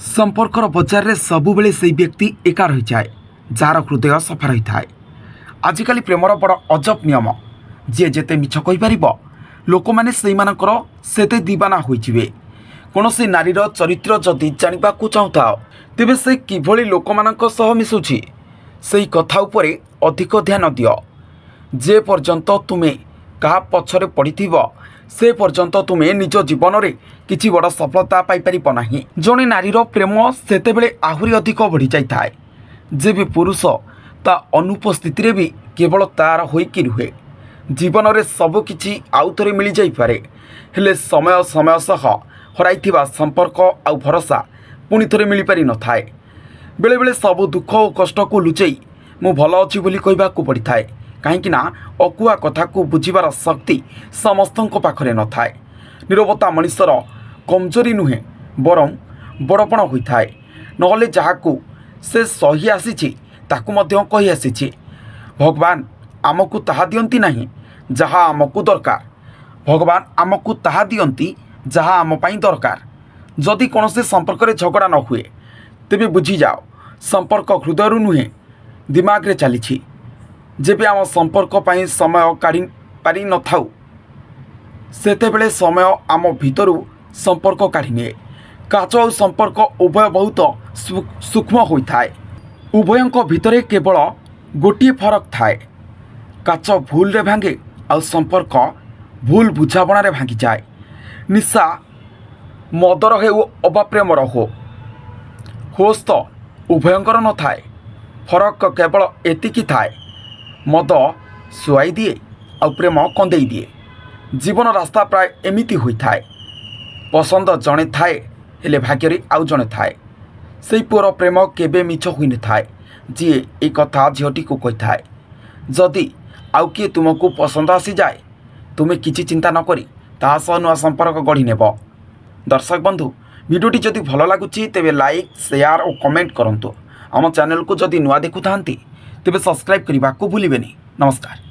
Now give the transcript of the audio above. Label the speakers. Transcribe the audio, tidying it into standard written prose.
Speaker 1: संपर्कर बजार में सबुबले से व्यक्ति एका रही जाए जार हृदय सफा रही थाए। आजिकल प्रेमर बड़ अजब नियम जी जेते मिछ कहीपर लोक मैंने सेते दीवाना होइजिवे। कौन से नारीर चरित्र जदि जानिबा को चाहता तेबे से किभली लोक मानक सह मिसुछि सेही कथा उपरे अधिक ध्यान दियो। जे पर्यंत तुमे कहा पछरे पड़िथिबो से पर्यंत तुमे निज जीवन में किछि बड़ सफलता पाई परिबो नाही। जणे नारीर प्रेम सेतेबेले आहुरी अधिक बढ़ी जाए जे भी पुरुष ता अनुपस्थिति रे भी केवल तार होइकी रुहे। जीवन में सबकिछि आउ थरे मिल जाई पारे हेले समय समय सह हराइथिबा संपर्क आउ भरोसा पुणी थरे मिल पारि न थाए। बेले बेले सब दुख और कष्ट को लुचई मु भल अछि बोली कहबा को पड़ी थाए कहीं अकुआ कथा को बुझीबार शक्ति समस्तों पाखरे न थाए। निरवता मनुष्यर कमजोरी नुहे बरं बड़पण होता है। नहले जहाकू से सही आसी ताकू मध्य कही आसी भगवान आमको ताहा दियंती नहीं जहाँ आमको दरकार। भगवान आमको ताहा दियंती जहाँ आम पाई दरकार। जदि कौन से संपर्क में झगड़ा न हुए तेबे बुझी जाओ संपर्क हृदय नुहे दिमाग रे चली। जेबे आम संपर्क पाई समय काढ़ी पारि न थाउ सेतेबेले समय आम भितरु संपर्क काढ़ी निए। काच और संपर्क उभय बहुत सूक्ष्म होता है। उभयों भितरे केवल गोटे फरक थाए। काच भूल रे भांगे और संपर्क भूल बुझाबणा रे भांगी जाए। निशा मदर हे अबा प्रेमर होश तो उभयंकर न थाए। फरक केवल एतिकी थाए मद सुआई दिए और प्रेम कंदेई दिए। जीवन रास्ता प्राय एमिति होता है। पसंद जड़े थाए हेले भाग्य आउ जड़े थाए। से पुअर प्रेम केबे मिछ हुई न थाए जी ए कथा झीटी को कही थाए। जदि आउ किए तुमको पसंद आसी जाए तुमे किछि चिंता न करी ता सह नुआ संपर्क गढ़ी नेब। दर्शक बंधु भिडियोटी जदि भल लगुछि तेबे लाइक शेयर और कमेंट करंतु। आम चैनल को जदि नुआ देखु थांती तेबे सब्सक्राइब करने को भूलिबेनी। नमस्कार।